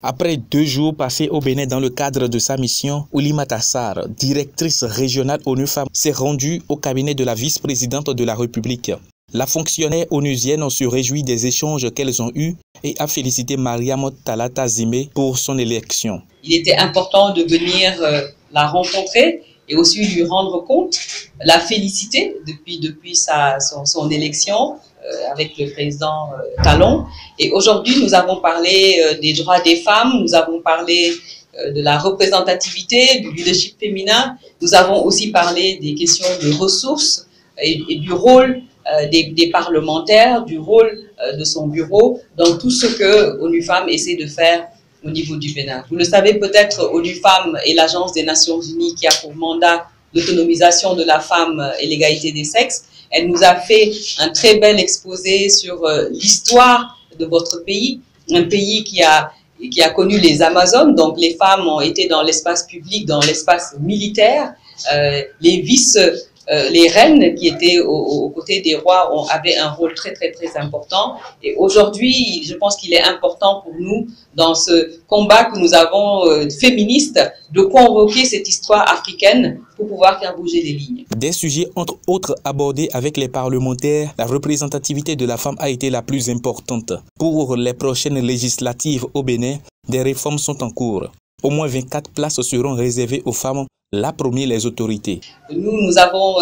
Après 2 jours passés au Bénin dans le cadre de sa mission, Oulimata Sarr, directrice régionale ONU Femmes, s'est rendue au cabinet de la vice-présidente de la République. La fonctionnaire onusienne se réjouit des échanges qu'elles ont eus et a félicité Mariam Talata Zimé pour son élection. Il était important de venir la rencontrer et aussi lui rendre compte, la féliciter depuis son élection avec le président Talon. Et aujourd'hui, nous avons parlé des droits des femmes, nous avons parlé de la représentativité, du leadership féminin. Nous avons aussi parlé des questions de ressources et du rôle des parlementaires, du rôle de son bureau dans tout ce que ONU Femmes essaie de faire au niveau du Bénin. Vous le savez peut-être, ONU Femmes est l'agence des Nations Unies qui a pour mandat l'autonomisation de la femme et l'égalité des sexes. Elle nous a fait un très bel exposé sur l'histoire de votre pays, un pays qui a connu les Amazones, donc les femmes ont été dans l'espace public, dans l'espace militaire, les reines qui étaient aux côtés des rois avaient un rôle très important. Et aujourd'hui, je pense qu'il est important pour nous, dans ce combat que nous avons féministe, de convoquer cette histoire africaine pour pouvoir faire bouger les lignes. Des sujets entre autres abordés avec les parlementaires, la représentativité de la femme a été la plus importante. Pour les prochaines législatives au Bénin, des réformes sont en cours. Au moins 24 places seront réservées aux femmes, l'a promis les autorités. Nous avons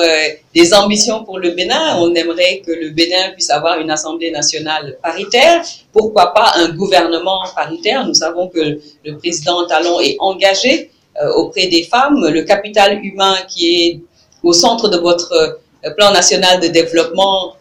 des ambitions pour le Bénin. On aimerait que le Bénin puisse avoir une Assemblée nationale paritaire. Pourquoi pas un gouvernement paritaire? Nous savons que le président Talon est engagé auprès des femmes. Le capital humain qui est au centre de votre plan national de développement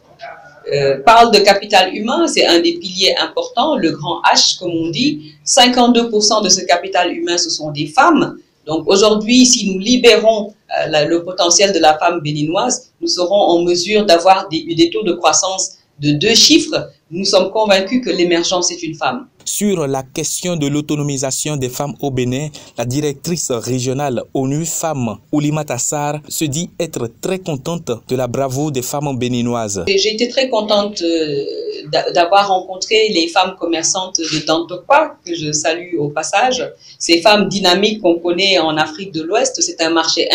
parle de capital humain, c'est un des piliers importants, le grand H comme on dit. 52% de ce capital humain, ce sont des femmes. Donc aujourd'hui, si nous libérons le potentiel de la femme béninoise, nous serons en mesure d'avoir des taux de croissance de 2 chiffres. Nous sommes convaincus que l'émergence est une femme. Sur la question de l'autonomisation des femmes au Bénin, la directrice régionale ONU Femmes, Oulimata Sarr, se dit être très contente de la bravoure des femmes béninoises. J'ai été très contente d'avoir rencontré les femmes commerçantes de Dantokwa, que je salue au passage. Ces femmes dynamiques qu'on connaît en Afrique de l'Ouest, c'est un marché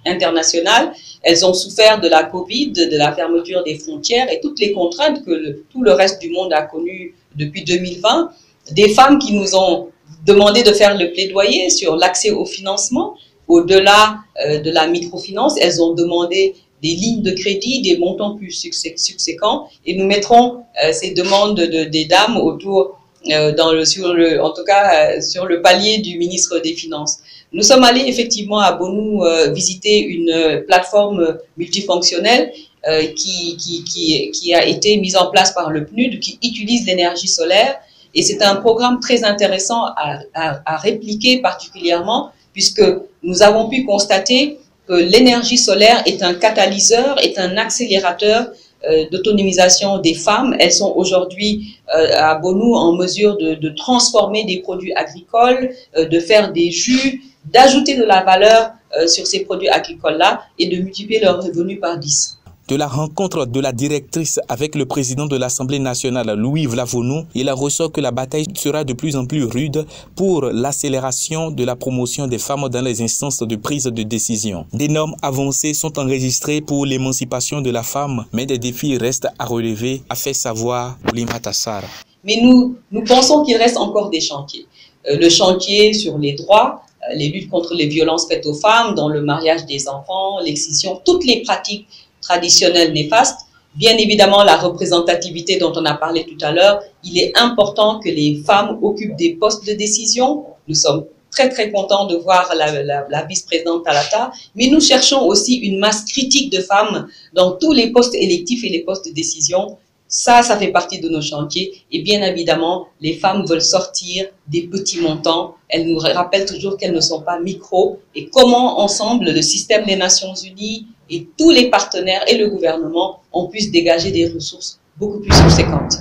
international. Elles ont souffert de la Covid, de la fermeture des frontières et toutes les contraintes que tout le reste du monde a connues depuis 2020. Des femmes qui nous ont demandé de faire le plaidoyer sur l'accès au financement. Au-delà de la microfinance, elles ont demandé des lignes de crédit, des montants plus subséquents, et nous mettrons ces demandes des dames autour, sur le palier du ministre des Finances. Nous sommes allés effectivement à Bonou visiter une plateforme multifonctionnelle qui a été mise en place par le PNUD, qui utilise l'énergie solaire. Et c'est un programme très intéressant à répliquer particulièrement, puisque nous avons pu constater que l'énergie solaire est un catalyseur, est un accélérateur d'autonomisation des femmes. Elles sont aujourd'hui à Bonou en mesure de transformer des produits agricoles, de faire des jus, d'ajouter de la valeur sur ces produits agricoles-là et de multiplier leurs revenus par 10. De la rencontre de la directrice avec le président de l'Assemblée nationale, Louis Vlavonou, il ressort que la bataille sera de plus en plus rude pour l'accélération de la promotion des femmes dans les instances de prise de décision. D'énormes avancées sont enregistrées pour l'émancipation de la femme, mais des défis restent à relever, a fait savoir Oulimata Sarr. Mais nous pensons qu'il reste encore des chantiers. Le chantier sur les droits, les luttes contre les violences faites aux femmes, dans le mariage des enfants, l'excision, toutes les pratiques traditionnelles néfastes, bien évidemment la représentativité dont on a parlé tout à l'heure. Il est important que les femmes occupent des postes de décision. Nous sommes très contents de voir la vice-présidente Talata, mais nous cherchons aussi une masse critique de femmes dans tous les postes électifs et les postes de décision. Ça fait partie de nos chantiers et bien évidemment, les femmes veulent sortir des petits montants. Elles nous rappellent toujours qu'elles ne sont pas micro et comment ensemble, le système des Nations Unies et tous les partenaires et le gouvernement, on puisse dégager des ressources beaucoup plus subséquentes.